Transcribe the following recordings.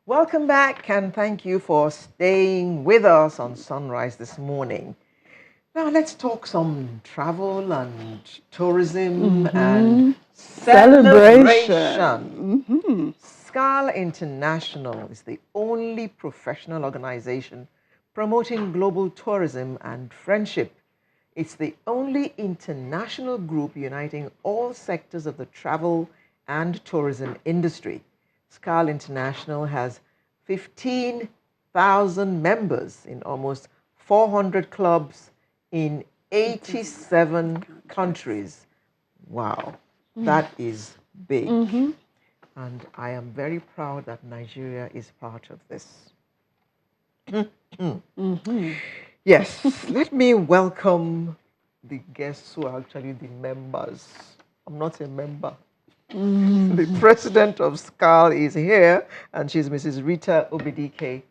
Welcome back and thank you for staying with us on Sunrise this morning. Now let's talk some travel and tourism and celebration. Celebration. Skal International is the only professional organization promoting global tourism and friendship. It's the only international group uniting all sectors of the travel and tourism industry. Skal International has 15,000 members in almost 400 clubs in 87 countries. Wow, that is big. And I am very proud that Nigeria is part of this. Yes, let me welcome the guests who are actually the members. I'm not a member. The president of Skal is here, and she's Mrs. Rita Obidike.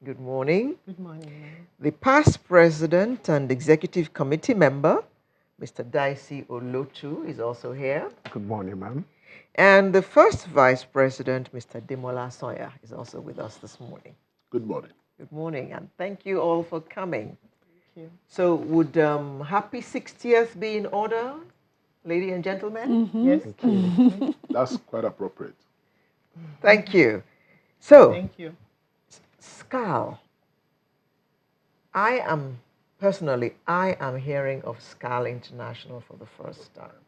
Good morning. Good morning. The past president and executive committee member, Mr. Daisy Olotu, is also here. Good morning, ma'am. And the first vice president, Mr. Demola Sawyer, is also with us this morning. Good morning. Good morning, and thank you all for coming. Thank you. So, would happy 60th be in order, ladies and gentlemen? Yes. Thank you. That's quite appropriate. Thank you. So, Thank you. Skal. I am hearing of Skal International for the first time.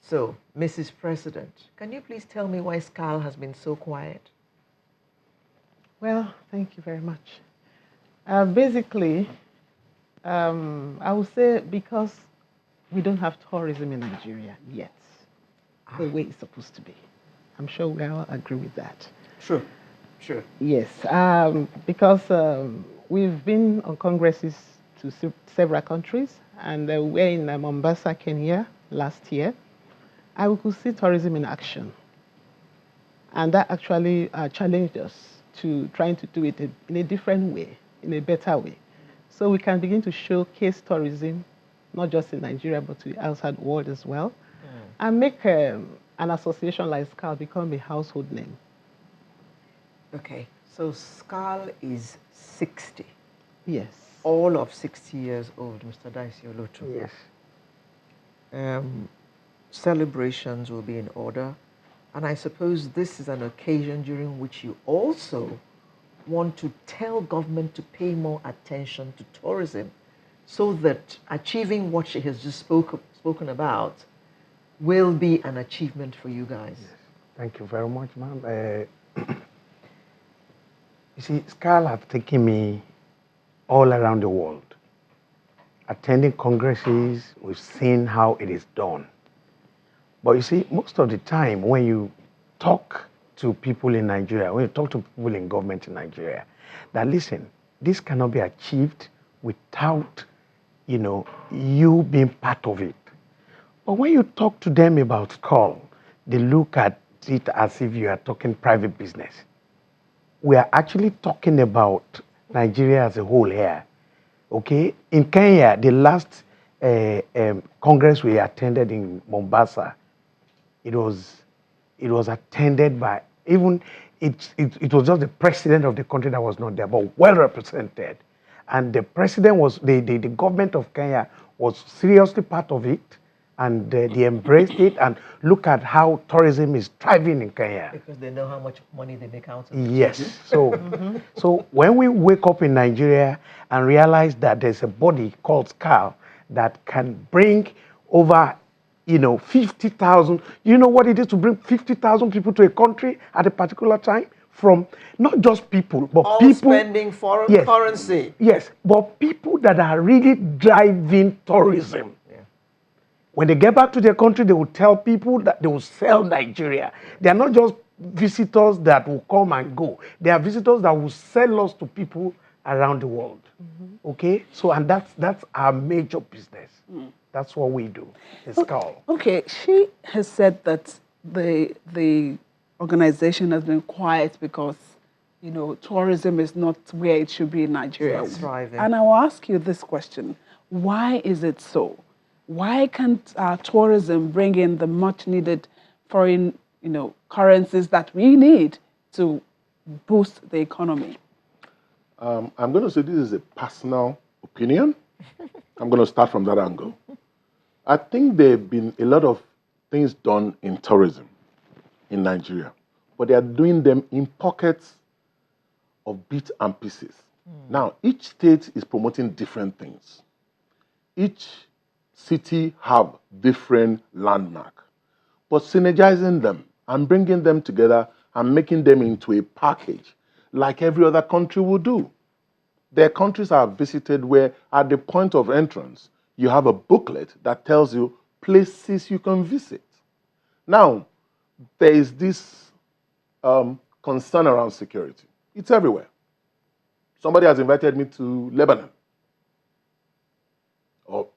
So, Mrs. President, can you please tell me why Skal has been so quiet? Well, thank you very much. Basically, I would say because we don't have tourism in Nigeria yet, the way it's supposed to be. I'm sure we all agree with that. Sure, sure. Yes, because we've been on congresses to several countries, and we're in Mombasa, Kenya last year, and we could see tourism in action. And that actually challenged us to trying to do it in a different way, in a better way. So we can begin to showcase tourism, not just in Nigeria, but to the outside world as well, and make an association like Skal become a household name. Okay, so Skal is 60. Yes. All of 60 years old, Mr. Daisy Olotu. Yes. Celebrations will be in order. And I suppose this is an occasion during which you also want to tell government to pay more attention to tourism so that achieving what she has just spoken about will be an achievement for you guys. Yes. Thank you very much, ma'am. You see, Skal have taken me all around the world. Attending congresses, we've seen how it is done. But you see, most of the time when you talk to people in Nigeria, when you talk to people in government in Nigeria, that listen, this cannot be achieved without, you being part of it. But when you talk to them about Skal, they look at it as if you are talking private business. We are actually talking about Nigeria as a whole here. Okay? In Kenya, the last Congress we attended in Mombasa, it was attended by it was just the president of the country that was not there, but well represented. And the president was the government of Kenya was seriously part of it, and they embraced it. And look at how tourism is thriving in Kenya. Because they know how much money they make out of it. Yes. So, so when we wake up in Nigeria and realize that there's a body called Skal that can bring over 50,000. You know what it is to bring 50,000 people to a country at a particular time? From not just people, but All people spending foreign currency. Yes, but people that are really driving tourism. Yeah. When they get back to their country, they will tell people that they will sell Nigeria. They are not just visitors that will come and go. They are visitors that will sell us to people around the world. Okay? So, and that's our major business. That's what we do. It's Skal. Okay, she has said that the organization has been quiet because, tourism is not where it should be in Nigeria. It's not thriving. And I will ask you this question: why is it so? Why can't tourism bring in the much needed foreign, currencies that we need to boost the economy? I'm going to say this is a personal opinion. I'm going to start from that angle. I think there have been a lot of things done in tourism in Nigeria, but they are doing them in pockets of bits and pieces. Now, each state is promoting different things. Each city have different landmark, but synergizing them and bringing them together and making them into a package like every other country will do. There are countries I've visited where at the point of entrance, you have a booklet that tells you places you can visit. Now, there is this concern around security. It's everywhere. Somebody has invited me to Lebanon or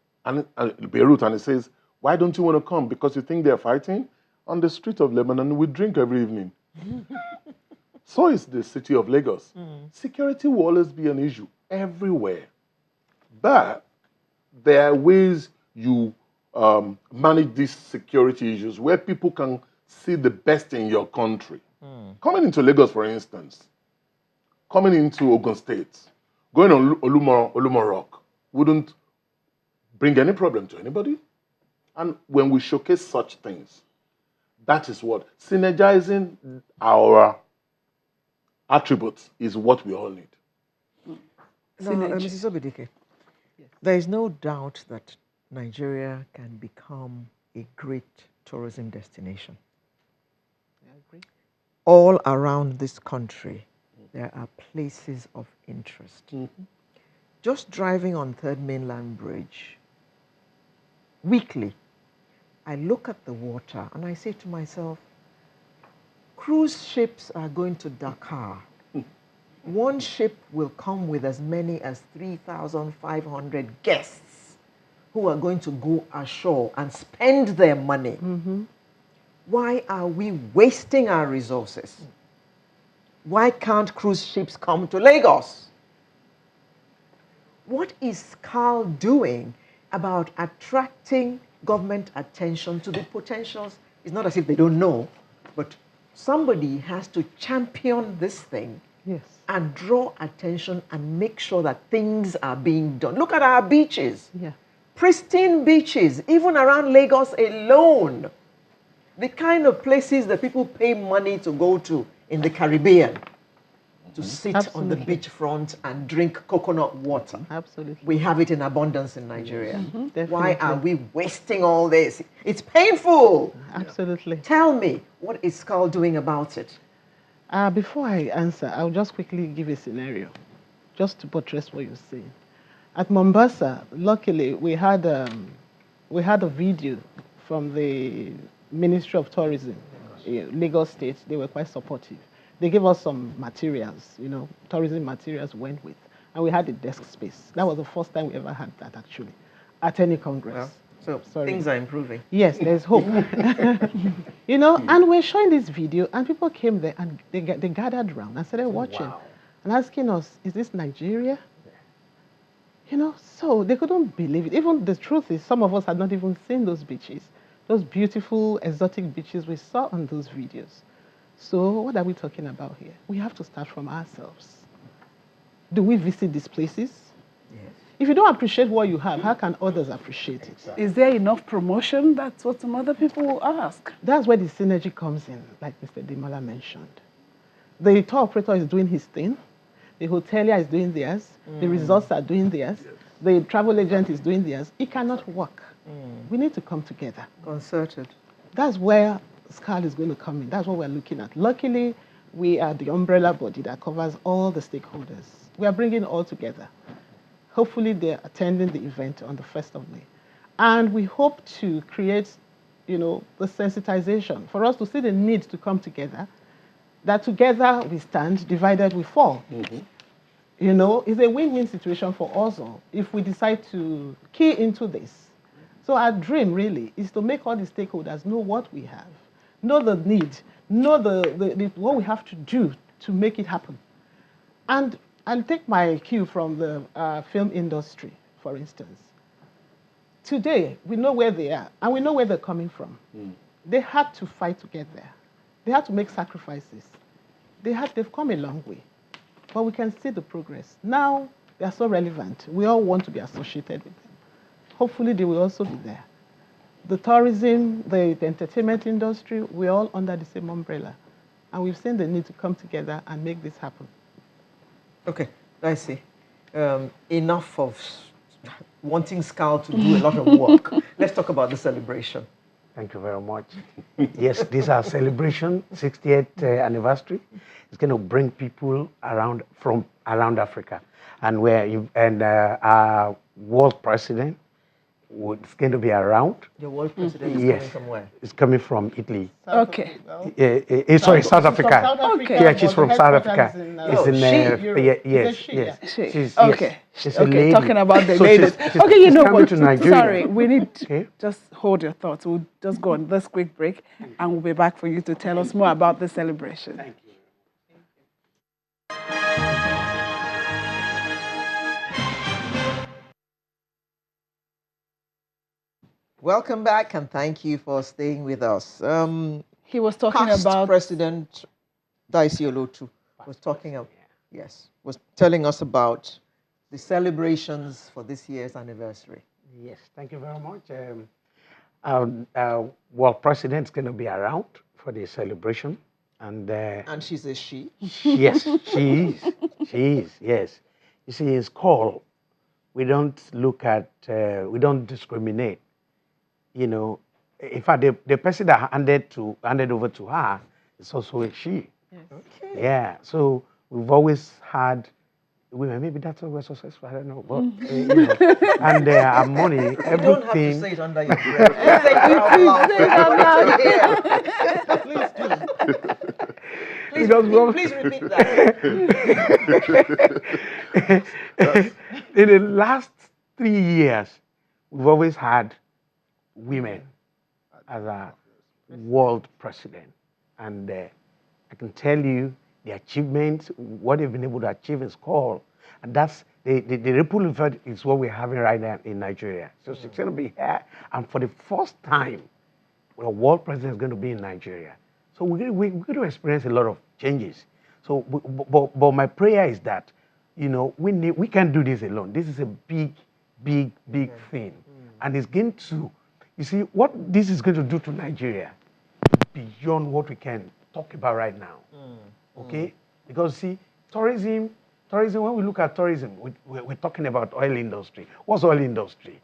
Beirut, and he says, "Why don't you want to come? Because you think they're fighting?" On the street of Lebanon, we drink every evening. So is the city of Lagos. Security will always be an issue everywhere. But there are ways you manage these security issues where people can see the best in your country. Coming into Lagos, for instance, coming into Ogun State, going on Olumo Rock wouldn't bring any problem to anybody. And when we showcase such things, that is what synergizing our attributes is what we all need. Now, Mrs. Obidike, there is no doubt that Nigeria can become a great tourism destination. I agree. All around this country, there are places of interest. Just driving on Third Mainland Bridge, weekly, I look at the water and I say to myself, cruise ships are going to Dakar. One ship will come with as many as 3,500 guests who are going to go ashore and spend their money. Why are we wasting our resources? Why can't cruise ships come to Lagos? What is Skal doing about attracting government attention to the potentials? It's not as if they don't know, but somebody has to champion this thing. Yes. And draw attention and make sure that things are being done. Look at our beaches. Yeah. Pristine beaches, even around Lagos alone. The kind of places that people pay money to go to in the Caribbean. To sit on the Absolutely. beachfront and drink coconut water. Absolutely. We have it in abundance in Nigeria. Why Definitely. are we wasting all this? It's painful. Absolutely. Tell me, what is Skal doing about it? Before I answer, I'll just quickly give a scenario, just to buttress what you're saying. At Mombasa, luckily, we had a video from the Ministry of Tourism, Lagos State. They were quite supportive. They gave us some materials, tourism materials went with, and we had a desk space. That was the first time we ever had that, actually, at any congress. Well, so Sorry. things are improving. Yes, there's hope. And we're showing this video, and people came there and they gathered around and started watching and asking us, is this Nigeria? So they couldn't believe it. Even the truth is, some of us had not even seen those beaches, those beautiful, exotic beaches we saw on those videos. So what are we talking about here? We have to start from ourselves. Do we visit these places? Yes. If you don't appreciate what you have, how can others appreciate it? Is there enough promotion? That's what some other people will ask. That's where the synergy comes in, like Mr. Demola mentioned. The tour operator is doing his thing. The hotelier is doing theirs. The resorts are doing theirs. The travel agent is doing theirs. It cannot work. We need to come together. Concerted. That's where Skal is going to come in. That's what we're looking at. Luckily, we are the umbrella body that covers all the stakeholders. We are bringing it all together. Hopefully, they're attending the event on the 1st of May. And we hope to create, the sensitization for us to see the need to come together, that together we stand, divided we fall. It's a win-win situation for us all if we decide to key into this. So our dream really is to make all the stakeholders know what we have, know the need, know what we have to do to make it happen. And I'll take my cue from the film industry, for instance. Today, we know where they are, and we know where they're coming from. They had to fight to get there. They had to make sacrifices. they've come a long way, but we can see the progress. Now they are so relevant. We all want to be associated with them. Hopefully they will also be there. The tourism, the entertainment industry, we're all under the same umbrella. And we've seen the need to come together and make this happen. Okay, I see. Enough of wanting Skal to do a lot of work. Let's talk about the celebration. Thank you very much. Yes, this is our celebration, 60th anniversary. It's going to bring people around from around Africa, and our world president is going to be around. Your world president is Yes, coming from where? it's coming from Italy. Okay. Sorry, South Africa. Okay. Yeah, she's from South Africa. It's in yes. Okay. She's a Okay, lady. talking about the So ladies. she's Okay, you know coming what? to Nigeria. Sorry, we need Okay. just hold your thoughts. We'll just go on this quick break, and we'll be back for you to tell us more about the celebration. Thank you. Welcome back, and thank you for staying with us. He was talking Past about President Daisy Olotu was telling us about the celebrations for this year's anniversary. Yes, thank you very much. Our world president's going to be around for the celebration, and And she's a she. yes, she is. She is. Yes, you see, in Skal, we don't look at, we don't discriminate. You know, in fact, the person that handed over to her is also a she. Yes. Okay. Yeah, so we've always had women. Maybe that's why we're successful. I don't know, but you know, and our money, You don't have to everything. say it under your breath. Say it out loud for everybody to hear. Please do. Please repeat that. In the last 3 years, we've always had women as a world president, and I can tell you the achievements, what they've been able to achieve in Skal, and that's the ripple effect is what we're having right now in Nigeria. So she's going to be here, and for the first time, a world president is going to be in Nigeria. So we're going to experience a lot of changes. So, but my prayer is that, you know, we can't do this alone. This is a big thing, and it's going to, you see, what this is going to do to Nigeria beyond what we can talk about right now. Okay? Because see, tourism, when we look at tourism, we're talking about oil industry. What's oil industry?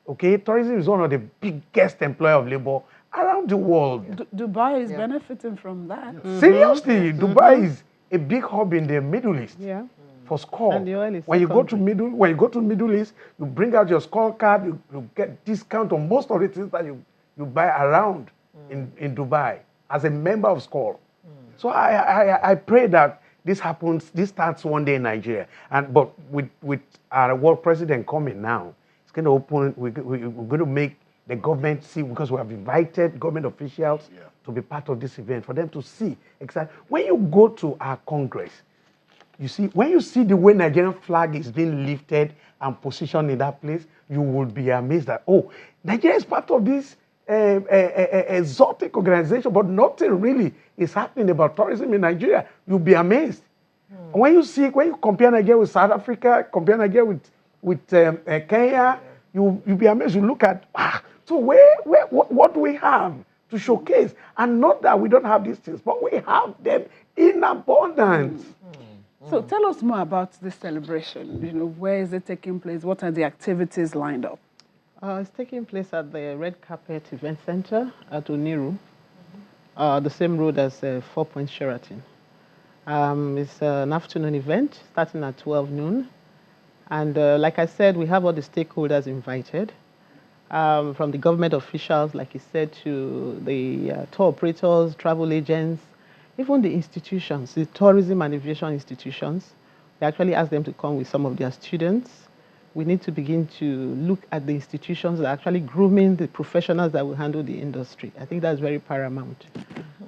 Okay, tourism is one of the biggest employer of labor around the world. Dubai is benefiting from that. Seriously, Dubai is a big hub in the Middle East. Yeah. For Skal. And the oil is when you go to secondary. Middle East, you bring out your Skal card, you get discount on most of the things that you buy around in Dubai as a member of Skal. So I pray that this happens, this starts one day in Nigeria. But with our world president coming now, it's going to open, we're going to make the government see, because we have invited government officials to be part of this event, for them to see exactly. When you go to our Congress, you see, when you see the way Nigerian flag is being lifted and positioned in that place, you will be amazed that, oh, Nigeria is part of this exotic organization, but nothing really is happening about tourism in Nigeria. You'll be amazed. And when you compare Nigeria with South Africa, compare Nigeria with Kenya, you'll be amazed. You look at, so what do we have to showcase? And not that we don't have these things, but we have them in abundance. So tell us more about this celebration. You know, where is it taking place? What are the activities lined up? It's taking place at the Red Carpet Event Center at Oniru, the same road as 4 Point Sheraton. It's an afternoon event starting at 12 noon. And like I said, we have all the stakeholders invited, from the government officials, like you said, to the tour operators, travel agents, even the institutions, the tourism and aviation institutions. We actually asked them to come with some of their students. We need to begin to look at the institutions that are actually grooming the professionals that will handle the industry. I think that's very paramount.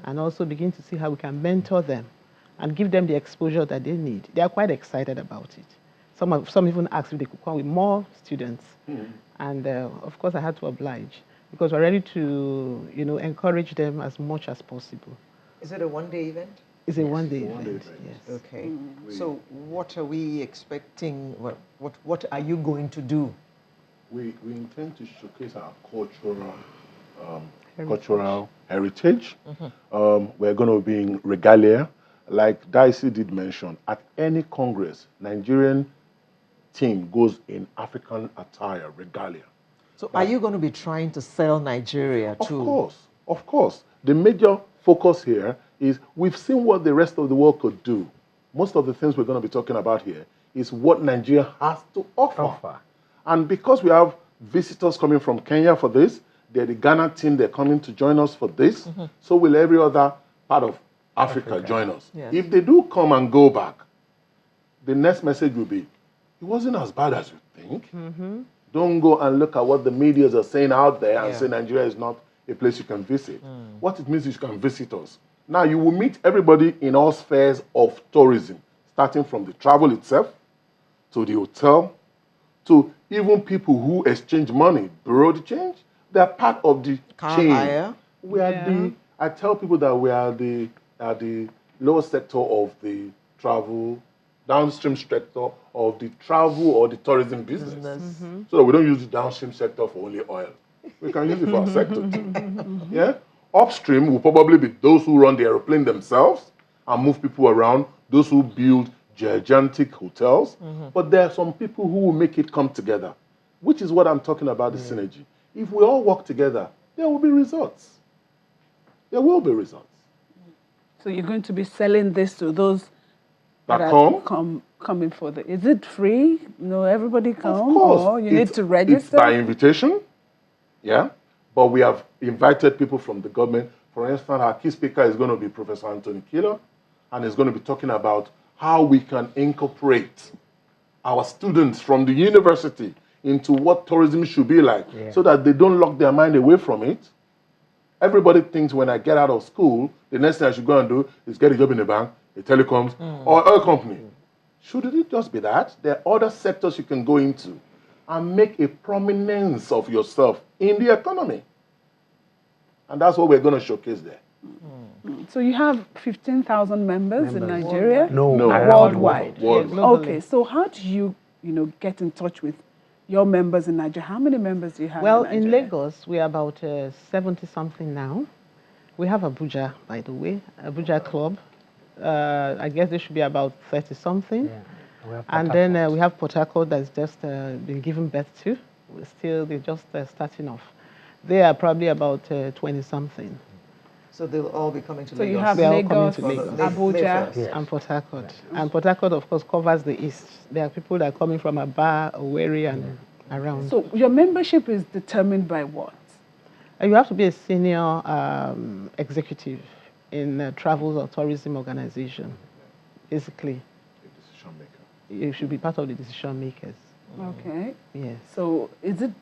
And also begin to see how we can mentor them and give them the exposure that they need. They are quite excited about it. Some even asked if they could come with more students. And of course, I had to oblige, because we're ready to, encourage them as much as possible. Is it a one-day event? It's a one-day one-day event, event. yes. Okay. So what are we expecting? What are you going to do? We intend to showcase our um, Heritage. cultural heritage. We're going to be in regalia. Like Dicey did mention, at any Congress, Nigerian team goes in African attire, regalia. So are you going to be trying to sell Nigeria Of too? course, of course. The major focus here is we've seen what the rest of the world could do. Most of the things we're going to be talking about here is what Nigeria has to offer. And because we have visitors coming from Kenya for this, they're the Ghana team, they're coming to join us for this, so will every other part of Africa join us. Yes. If they do come and go back, the next message will be, it wasn't as bad as you think. Don't go and look at what the medias are saying out there and Yeah. say Nigeria is not a place you can visit. What it means is you can visit us. Now, you will meet everybody in all spheres of tourism, starting from the travel itself, to the hotel, to even people who exchange money, borrow the change. They are part of the Car chain. hire. We are I tell people that we are the lower sector of the travel, downstream sector of the travel or the tourism business. So that we don't use the downstream sector for only oil. We can use it for our sector too. Yeah? Upstream will probably be those who run the aeroplane themselves and move people around, those who build gigantic hotels. But there are some people who will make it come together, which is what I'm talking about, the synergy. If we all work together, there will be results. There will be results. So you're going to be selling this to those That are come? coming for the. Is it free? No, everybody come, Of course. or you need to It's register. by invitation, yeah. But we have invited people from the government. For instance, our key speaker is going to be Professor Anthony Killer, and he's going to be talking about how we can incorporate our students from the university into what tourism should be like, so that they don't lock their mind away from it. Everybody thinks when I get out of school, the next thing I should go and do is get a job in a bank, a telecoms, or oil company. Shouldn't it just be that? There are other sectors you can go into and make a prominence of yourself in the economy. And that's what we're going to showcase there. So you have 15,000 members in Nigeria. No, Worldwide. Worldwide. Okay, so how do you get in touch with your members in Nigeria? How many members do you have? Well, in in Nigeria? Lagos, we are about 70-something now. We have Abuja, by the way, Abuja Club. I guess there should be about 30-something. And then we have Port Harcourt that's just been given birth to. They're just starting off. They are probably about 20-something. So they'll all be coming to So Lagos. you have They are all coming Lagos, to Lagos. Abuja. Yes. And Port Harcourt. And Port Harcourt, of course, covers the east. There are people that are coming from Aba, Owerri, and around. So your membership is determined by what? You have to be a senior executive in a travel or tourism organization, basically. A decision maker. You should be part of the decision makers. Okay. Yes. So is it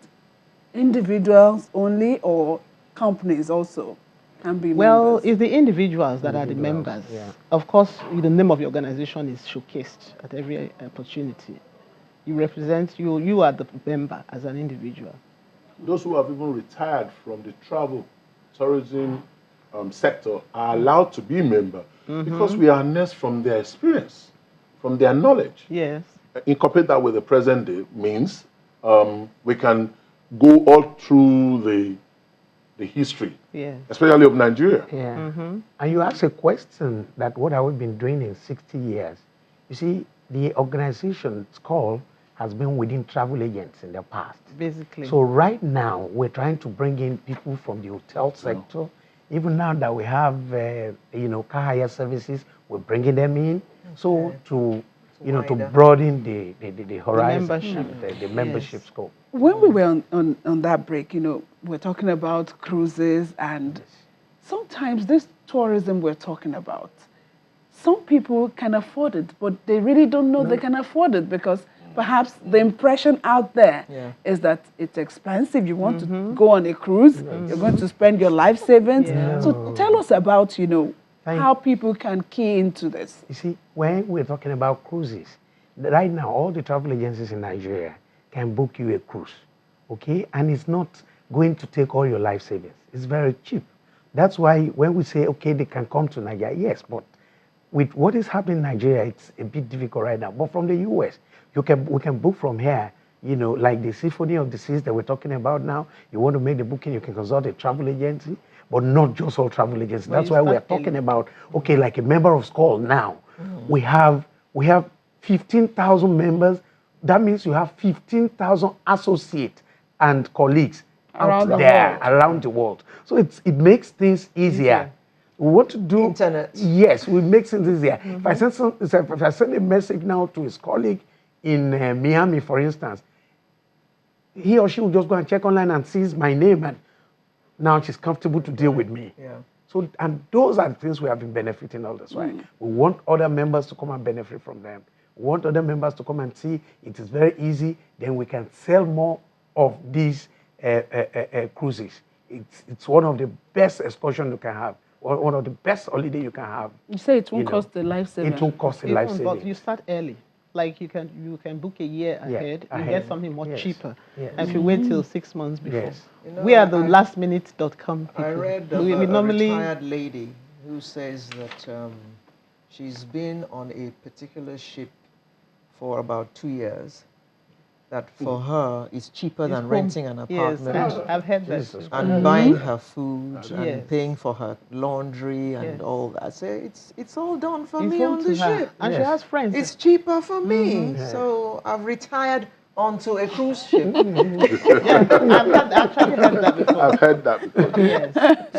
individuals only or companies also can be Well, members? it's the individuals that are the members. Of course, the name of your organization is showcased at every opportunity. You represent, you are the member as an individual. Those who have even retired from the travel, tourism sector are allowed to be member because we are harnessed from their experience, from their knowledge. Yes. Incorporate that with the present day means we can go all through the history, Yes. especially of Nigeria. And you ask a question that what have we been doing in 60 years? You see, the organization, Skal, has been within travel agents in the past. Basically. So right now, we're trying to bring in people from the hotel sector. Even now that we have, car hire services, we're bringing them in. So to wider. broaden the horizon, membership. the membership scope. When we were on that break, we're talking about cruises, and sometimes this tourism we're talking about, some people can afford it, but they really don't know they can afford it because perhaps the impression out there is that it's expensive. You want to go on a cruise, you're going to spend your life savings. So tell us about, how people can key into this. You see, when we're talking about cruises, right now, all the travel agencies in Nigeria can book you a cruise, okay? And it's not going to take all your life savings. It's very cheap. That's why when we say, okay, they can come to Nigeria, yes, but with what is happening in Nigeria, it's a bit difficult right now. But from the US, we can book from here. You know, like the Symphony of the Seas that we're talking about now. You want to make the booking, you can consult a travel agency, but not just all travel agencies. Well, That's why we're talking about, okay, like a member of Skal now. We have 15,000 members. That means you have 15,000 associates and colleagues Around out the there, world. around the world. So it makes things easier. We want to do Internet. Yes, we make things easier. If I send a message now to his colleague in Miami, for instance, he or she will just go and check online and sees my name, and now she's comfortable to deal with me. Yeah. So, and those are the things we have been benefiting all this while. We want other members to come and benefit from them. We want other members to come and see it is very easy. Then we can sell more of these cruises. It's one of the best excursions you can have. One of the best holiday you can have. You say it won't You know, cost a lifesaver. It will cost a Even, life but saving. you start early. Like you can book a year ahead. You ahead. get something more Yes. cheaper. Yes. And if you wait till 6 months before. Yes. You know, We are the I- lastminute.com people. I read we of a normally retired lady who says that she's been on a particular ship for about 2 years. That for her is cheaper It's than home. renting an Yes, apartment I've heard that. Jesus too. and buying her food Yes. and paying for her laundry and Yes. all that. So it's all done for It's me home on to the her. ship. And she Yes. has friends. It's cheaper for me. Yeah. So I've retired onto a cruise ship. Yeah, I've actually heard that before. I've heard that before. Yes.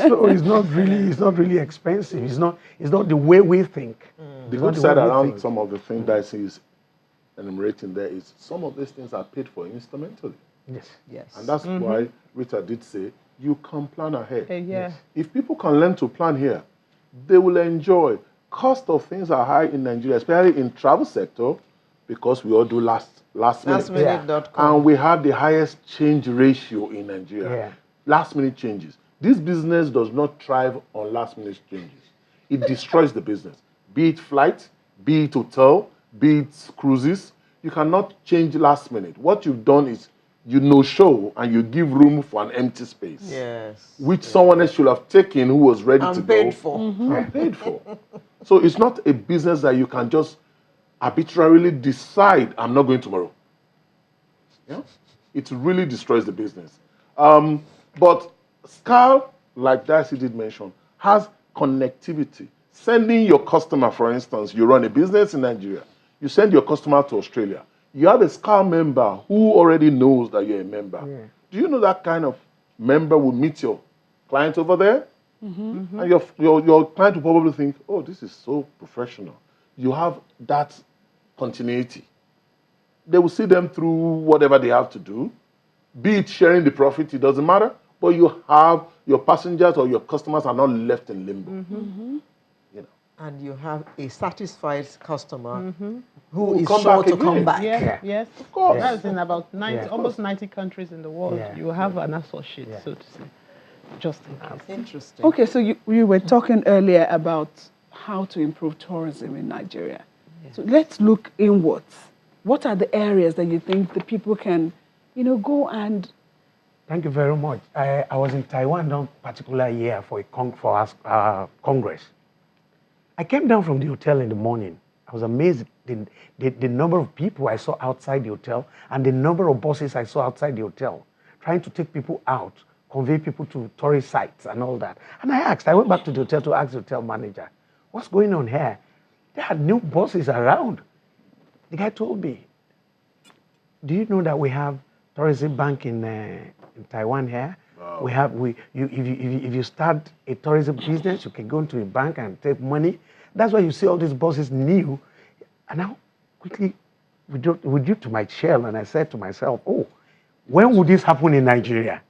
So it's not really expensive. It's not the way we think. The It's not good the side way we around think. some of the things that I see is enumerating there is some of these things are paid for instrumentally. Yes. Yes. And that's why Rita did say you can plan ahead. Yeah. If people can learn to plan here, they will enjoy. Cost of things are high in Nigeria, especially in travel sector, because we all do last minute. Lastminute.com. And we have the highest change ratio in Nigeria. Yeah. Last minute changes. This business does not thrive on last minute changes. It destroys the business. Be it flight, be it hotel, be it cruises. You cannot change last minute. What you've done is you show and you give room for an empty space. Yes. Which someone else should have taken who was ready to And go. paid for. And paid for. So it's not a business that you can just arbitrarily decide, I'm not going tomorrow. Yeah? It really destroys the business. But Skal, like Darcy did mention, has connectivity. Sending your customer, for instance, you run a business in Nigeria, you send your customer to Australia. You have a Skal member who already knows that you're a member. Yeah. Do you know that kind of member will meet your client over there? And your client will probably think, oh, this is so professional. You have that continuity. They will see them through whatever they have to do, be it sharing the profit, it doesn't matter, but you have your passengers or your customers are not left in limbo. You know. And you have a satisfied customer who Will is come sure back to again. come back. Yes, Yeah. yes. Of course. That's in about 90, Yeah. almost 90 countries in the world. Yeah. You have an associate, Yeah. so to say, just in case. Interesting. Okay, so you were talking earlier about how to improve tourism in Nigeria. So let's look inwards. What are the areas that you think the people can, go and... Thank you very much. I was in Taiwan one particular year for a congress. I came down from the hotel in the morning. I was amazed the number of people I saw outside the hotel and the number of buses I saw outside the hotel, trying to take people out, convey people to tourist sites and all that. And I went back to the hotel to ask the hotel manager, what's going on here? There are new buses around. The guy told me, do you know that we have tourism bank in Taiwan here? Wow. If you start a tourism business, you can go into a bank and take money. That's why you see all these buses new. And now, quickly, we drew to my shell, and I said to myself, oh, when would this happen in Nigeria?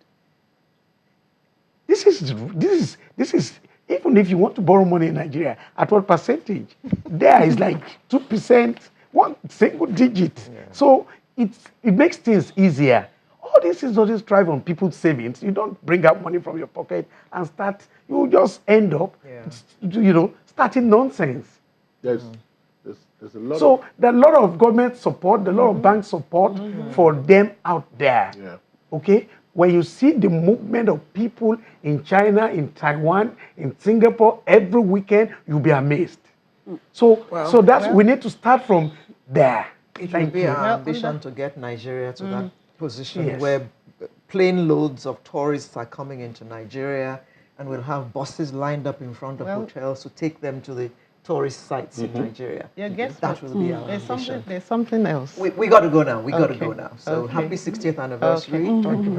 This is even if you want to borrow money in Nigeria, at what percentage? There is like 2%, one single digit. Yeah. So it makes things easier. All this is always drive on people's savings. You don't bring out money from your pocket and start, you just end up, starting nonsense. There's a lot So there are a lot of government support, a lot of bank support for them out there. Yeah. Okay? When you see the movement of people in China, in Taiwan, in Singapore every weekend, you'll be amazed. So, Well, so that's we need to start from there. It will Thank be you. our Well, ambition to get Nigeria to that position Yes. where plane loads of tourists are coming into Nigeria, and we'll have buses lined up in front of Well- hotels to take them to the tourist sites in Nigeria. Yeah, guess That what? will be our There's ambition. there's something else. We got to go now. We got to Okay. go now. So Okay. happy 60th anniversary. Thank you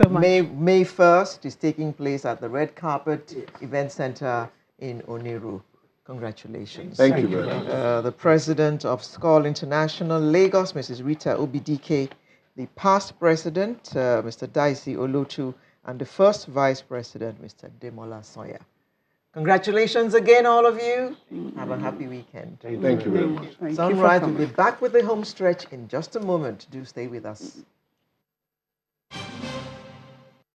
so much. May 1st is taking place at the Red Carpet Event Center in Oniru. Congratulations. Thank you very much. The president of Skal International Lagos, Mrs. Rita Obidike, the past president, Mr. Daisy Olotu, and the first vice president, Mr. Demola Soya. Congratulations again, all of you. Have a happy weekend. Thank you very much. Thank you for Sunrise will coming. be back with the home stretch in just a moment. Do stay with us.